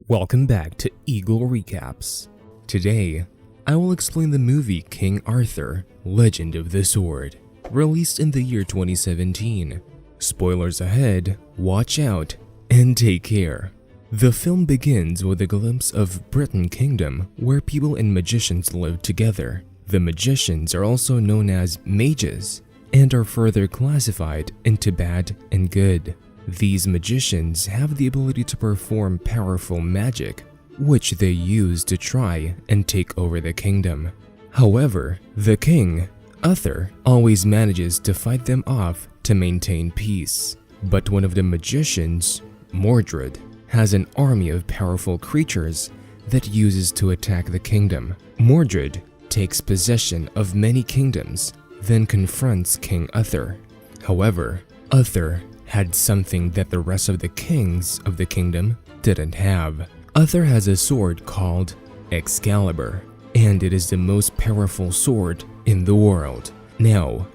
Welcome back to Eagle Recaps. Today, I will explain the movie King Arthur, Legend of the Sword, released in the year 2017. Spoilers ahead, watch out, and take care. The film begins with a glimpse of Britain Kingdom, where people and magicians live together. The magicians are also known as mages, and are further classified into bad and good. These magicians have the ability to perform powerful magic, which they use to try and take over the kingdom. However, the king, Uther, always manages to fight them off to maintain peace. But one of the magicians, Mordred, has an army of powerful creatures that uses to attack the kingdom. Mordred takes possession of many kingdoms, then confronts King Uther. However, Uther had something that the rest of the kings of the kingdom didn't have. Uther has a sword called Excalibur, and it is the most powerful sword in the world. Now,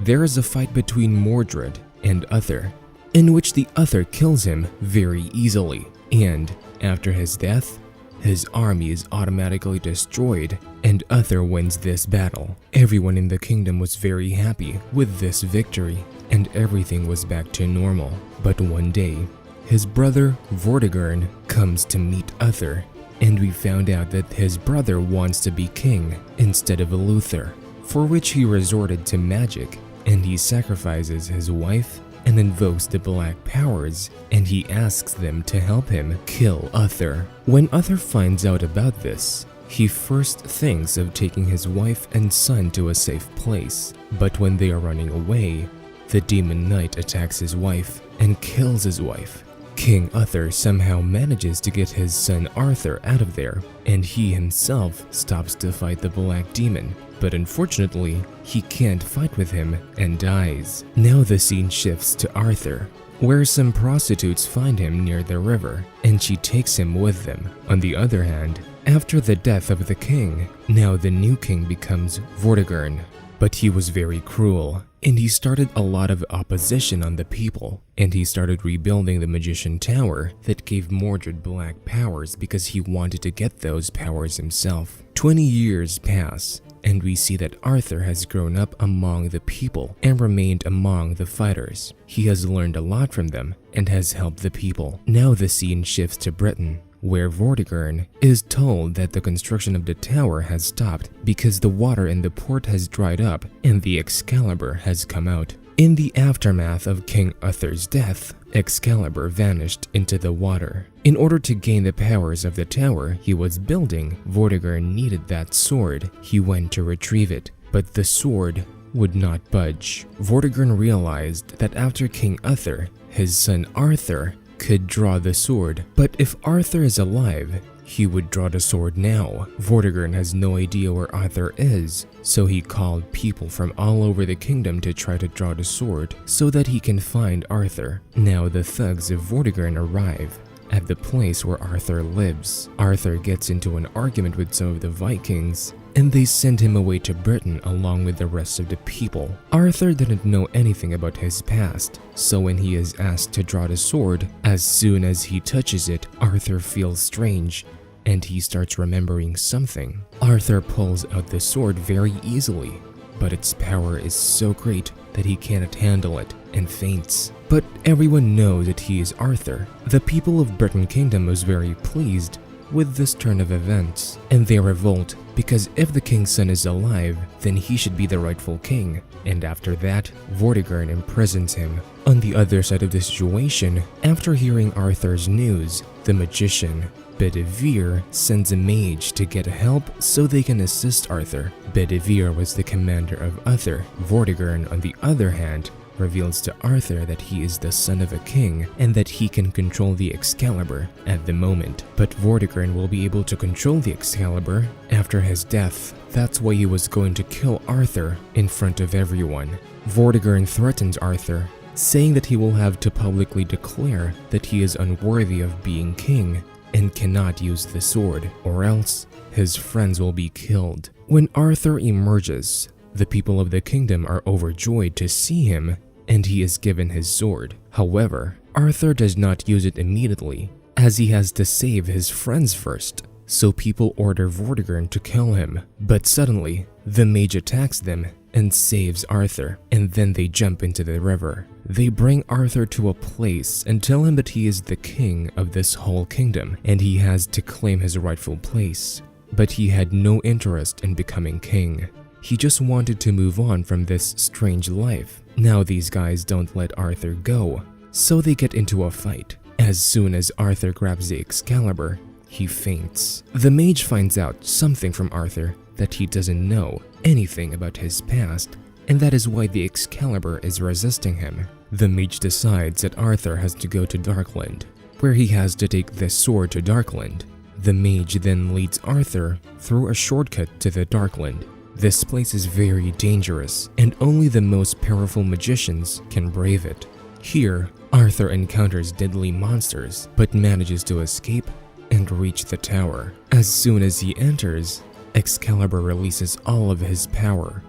there is a fight between Mordred and Uther, in which the Uther kills him very easily, and after his death, his army is automatically destroyed, and Uther wins this battle. Everyone in the kingdom was very happy with this victory, and everything was back to normal. But one day, his brother Vortigern comes to meet Uther, and we found out that his brother wants to be king instead of Uther, for which he resorted to magic, and he sacrifices his wife and invokes the black powers, and he asks them to help him kill Uther. When Uther finds out about this, he first thinks of taking his wife and son to a safe place, but when they are running away, the demon knight attacks his wife and kills his wife. King Uther somehow manages to get his son Arthur out of there, and he himself stops to fight the black demon, but unfortunately, he can't fight with him and dies. Now the scene shifts to Arthur, where some prostitutes find him near the river, and she takes him with them. On the other hand, after the death of the king, now the new king becomes Vortigern. But he was very cruel, and he started a lot of opposition on the people, and he started rebuilding the magician tower that gave Mordred black powers because he wanted to get those powers himself. 20 years pass, and we see that Arthur has grown up among the people and remained among the fighters. He has learned a lot from them and has helped the people. Now the scene shifts to Britain, where Vortigern is told that the construction of the tower has stopped because the water in the port has dried up and the Excalibur has come out. In the aftermath of King Uther's death, Excalibur vanished into the water. In order to gain the powers of the tower he was building, Vortigern needed that sword. He went to retrieve it, but the sword would not budge. Vortigern realized that after King Uther, his son Arthur could draw the sword, but if Arthur is alive, he would draw the sword now. Vortigern has no idea where Arthur is, so he called people from all over the kingdom to try to draw the sword so that he can find Arthur. Now the thugs of Vortigern arrive at the place where Arthur lives. Arthur gets into an argument with some of the Vikings, and they send him away to Britain along with the rest of the people. Arthur didn't know anything about his past, so when he is asked to draw the sword, as soon as he touches it, Arthur feels strange, and he starts remembering something. Arthur pulls out the sword very easily, but its power is so great that he cannot handle it and faints. But everyone knows that he is Arthur. The people of Britain Kingdom was very pleased with this turn of events, and they revolt because if the king's son is alive, then he should be the rightful king, and after that, Vortigern imprisons him. On the other side of the situation, after hearing Arthur's news, the magician, Bedivere, sends a mage to get help so they can assist Arthur. Bedivere was the commander of Uther. Vortigern, on the other hand, reveals to Arthur that he is the son of a king and that he can control the Excalibur at the moment. But Vortigern will be able to control the Excalibur after his death. That's why he was going to kill Arthur in front of everyone. Vortigern threatens Arthur, saying that he will have to publicly declare that he is unworthy of being king and cannot use the sword, or else his friends will be killed. When Arthur emerges, the people of the kingdom are overjoyed to see him, and he is given his sword. However, Arthur does not use it immediately, as he has to save his friends first. So people order Vortigern to kill him, but suddenly the mage attacks them and saves Arthur, and then they jump into the river. They bring Arthur to a place and tell him that he is the king of this whole kingdom and he has to claim his rightful place. But he had no interest in becoming king. He just wanted to move on from this strange life. Now these guys don't let Arthur go, so they get into a fight. As soon as Arthur grabs the Excalibur, he faints. The mage finds out something from Arthur that he doesn't know anything about his past, and that is why the Excalibur is resisting him. The mage decides that Arthur has to go to Darkland, where he has to take the sword to Darkland. The mage then leads Arthur through a shortcut to the Darkland. This place is very dangerous, and only the most powerful magicians can brave it. Here, Arthur encounters deadly monsters, but manages to escape and reach the tower. As soon as he enters, Excalibur releases all of his power.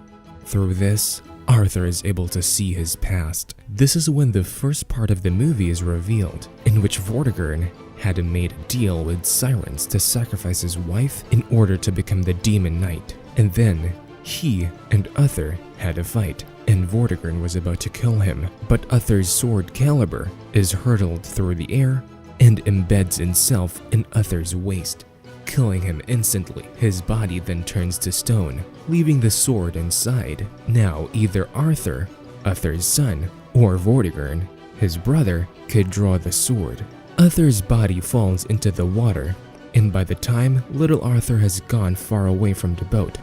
Through this, Arthur is able to see his past. This is when the first part of the movie is revealed, in which Vortigern had made a deal with sirens to sacrifice his wife in order to become the Demon Knight. And then, he and Uther had a fight, and Vortigern was about to kill him, but Uther's sword Caliber is hurtled through the air and embeds itself in Uther's waist, killing him instantly. His body then turns to stone, leaving the sword inside. Now either Arthur, Uther's son, or Vortigern, his brother, could draw the sword. Uther's body falls into the water, and by the time little Arthur has gone far away from the boat,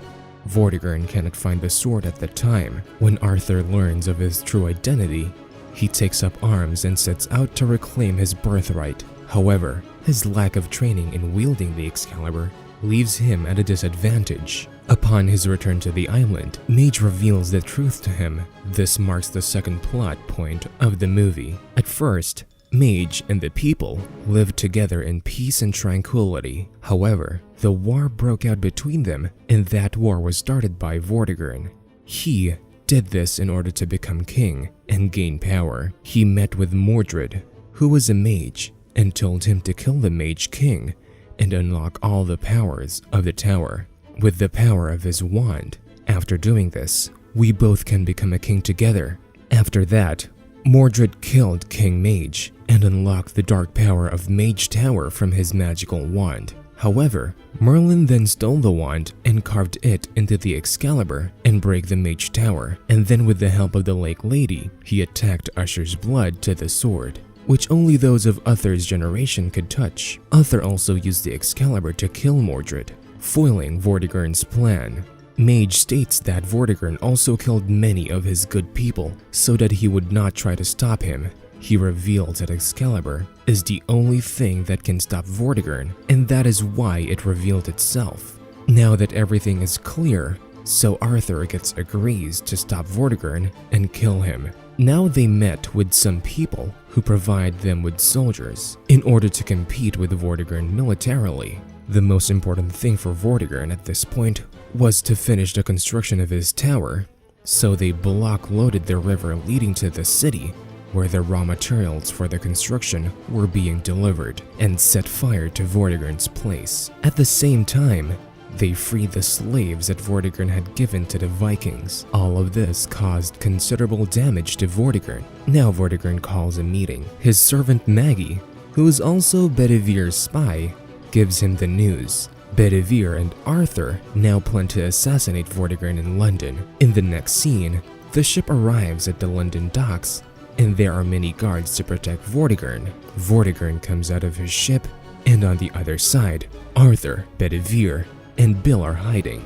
Vortigern cannot find the sword at the time. When Arthur learns of his true identity, he takes up arms and sets out to reclaim his birthright. However, his lack of training in wielding the Excalibur leaves him at a disadvantage. Upon his return to the island, Mage reveals the truth to him. This marks the second plot point of the movie. At first, Mage and the people lived together in peace and tranquility. However, the war broke out between them, and that war was started by Vortigern. He did this in order to become king and gain power. He met with Mordred, who was a mage, and told him to kill the Mage King and unlock all the powers of the tower with the power of his wand. After doing this, we both can become a king together. After that, Mordred killed King Mage and unlocked the dark power of Mage Tower from his magical wand. However, Merlin then stole the wand and carved it into the Excalibur and break the Mage Tower, and then with the help of the Lake Lady, he attacked Usher's blood to the sword, which only those of Uther's generation could touch. Uther also used the Excalibur to kill Mordred, foiling Vortigern's plan. Mage states that Vortigern also killed many of his good people so that he would not try to stop him. He reveals that Excalibur is the only thing that can stop Vortigern, and that is why it revealed itself. Now that everything is clear, so Arthur agrees to stop Vortigern and kill him. Now they met with some people who provide them with soldiers in order to compete with Vortigern militarily. The most important thing for Vortigern at this point was to finish the construction of his tower, so they block-loaded the river leading to the city where the raw materials for the construction were being delivered, and set fire to Vortigern's place. At the same time, they freed the slaves that Vortigern had given to the Vikings. All of this caused considerable damage to Vortigern. Now Vortigern calls a meeting. His servant Maggie, who is also Bedivir's spy, gives him the news. Bedivere and Arthur now plan to assassinate Vortigern in London. In the next scene, the ship arrives at the London docks, and there are many guards to protect Vortigern. Vortigern comes out of his ship, and on the other side, Arthur, Bedivere, and Bill are hiding.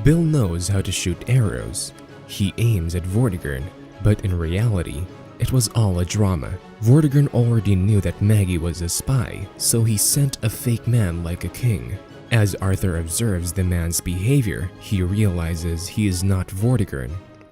Bill knows how to shoot arrows. He aims at Vortigern, but in reality, it was all a drama. Vortigern already knew that Maggie was a spy, so he sent a fake man like a king. As Arthur observes the man's behavior, he realizes he is not Vortigern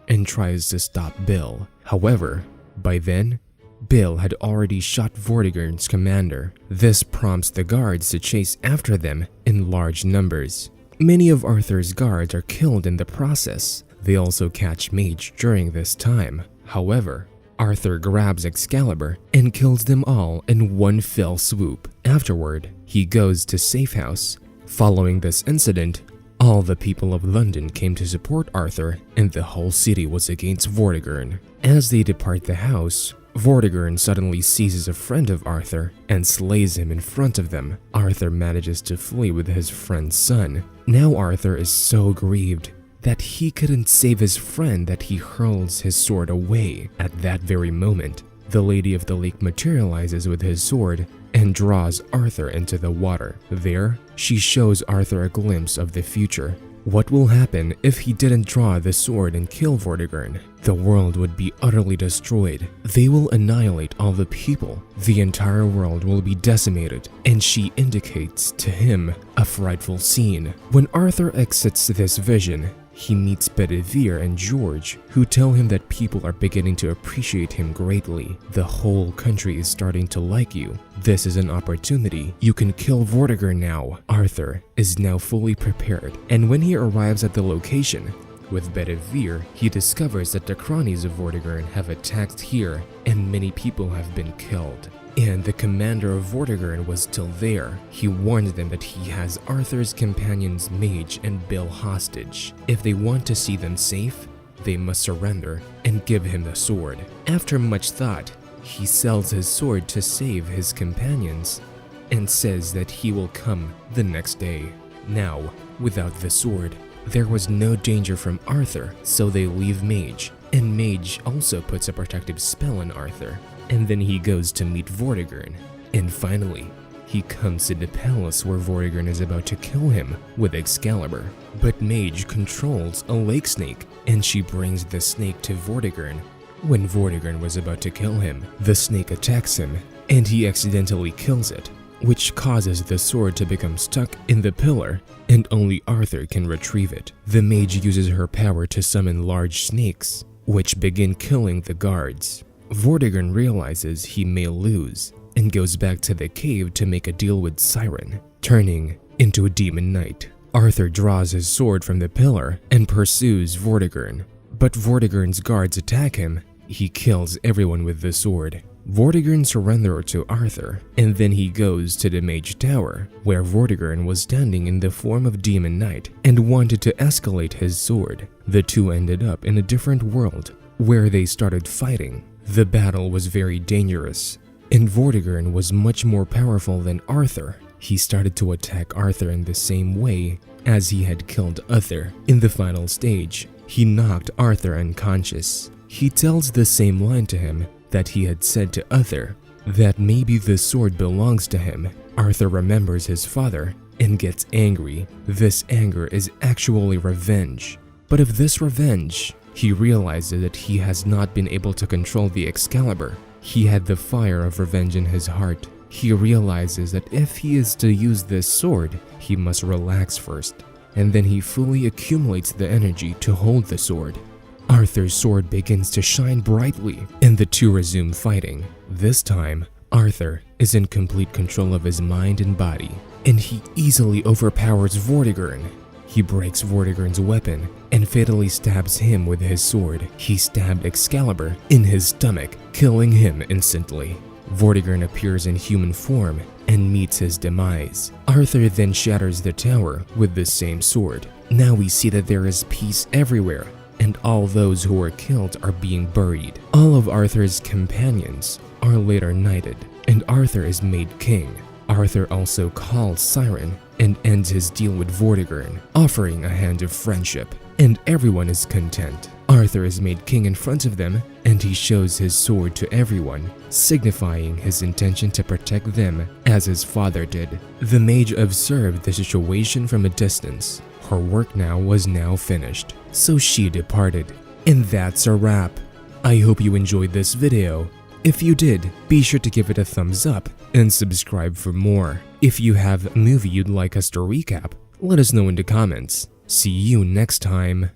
and tries to stop Bill. However, by then, Bill had already shot Vortigern's commander. This prompts the guards to chase after them in large numbers. Many of Arthur's guards are killed in the process. They also catch Mage during this time. However, Arthur grabs Excalibur and kills them all in one fell swoop. Afterward, he goes to Safe House. Following this incident, all the people of London came to support Arthur, and the whole city was against Vortigern. As they depart the house, Vortigern suddenly seizes a friend of Arthur and slays him in front of them. Arthur manages to flee with his friend's son. Now Arthur is so grieved that he couldn't save his friend that he hurls his sword away. At that very moment, the Lady of the Lake materializes with his sword and draws Arthur into the water. There, she shows Arthur a glimpse of the future. What will happen if he didn't draw the sword and kill Vortigern? The world would be utterly destroyed. They will annihilate all the people. The entire world will be decimated, and she indicates to him a frightful scene. When Arthur exits this vision, he meets Bedivere and George, who tell him that people are beginning to appreciate him greatly. The whole country is starting to like you. This is an opportunity. You can kill Vortigern now. Arthur is now fully prepared, and when he arrives at the location, with Bedivere, he discovers that the cronies of Vortigern have attacked here, and many people have been killed. And the commander of Vortigern was still there. He warned them that he has Arthur's companions Mage and Bill hostage. If they want to see them safe, they must surrender and give him the sword. After much thought, he sells his sword to save his companions and says that he will come the next day. Now, without the sword, there was no danger from Arthur, so they leave Mage, and Mage also puts a protective spell on Arthur. And then he goes to meet Vortigern. And finally, he comes to the palace where Vortigern is about to kill him with Excalibur. But Mage controls a lake snake, and she brings the snake to Vortigern. When Vortigern was about to kill him, the snake attacks him, and he accidentally kills it, which causes the sword to become stuck in the pillar, and only Arthur can retrieve it. The mage uses her power to summon large snakes, which begin killing the guards. Vortigern realizes he may lose and goes back to the cave to make a deal with Siren, turning into a demon knight. Arthur draws his sword from the pillar and pursues Vortigern, but Vortigern's guards attack him. He kills everyone with the sword. Vortigern surrenders to Arthur, and then he goes to the Mage Tower, where Vortigern was standing in the form of Demon Knight and wanted to escalate his sword. The two ended up in a different world, where they started fighting. The battle was very dangerous, and Vortigern was much more powerful than Arthur. He started to attack Arthur in the same way as he had killed Uther. In the final stage, he knocked Arthur unconscious. He tells the same line to him that he had said to Uther, that maybe the sword belongs to him. Arthur remembers his father and gets angry. This anger is actually revenge. But of this revenge, he realizes that he has not been able to control the Excalibur. He had the fire of revenge in his heart. He realizes that if he is to use this sword, he must relax first, and then he fully accumulates the energy to hold the sword. Arthur's sword begins to shine brightly, and the two resume fighting. This time, Arthur is in complete control of his mind and body, and he easily overpowers Vortigern. He breaks Vortigern's weapon and fatally stabs him with his sword. He stabbed Excalibur in his stomach, killing him instantly. Vortigern appears in human form and meets his demise. Arthur then shatters the tower with the same sword. Now we see that there is peace everywhere, and all those who were killed are being buried. All of Arthur's companions are later knighted, and Arthur is made king. Arthur also calls Siren and ends his deal with Vortigern, offering a hand of friendship, and everyone is content. Arthur is made king in front of them, and he shows his sword to everyone, signifying his intention to protect them as his father did. The mage observed the situation from a distance. Her work now was finished, so she departed. And that's a wrap. I hope you enjoyed this video. If you did, be sure to give it a thumbs up and subscribe for more. If you have a movie you'd like us to recap, let us know in the comments. See you next time.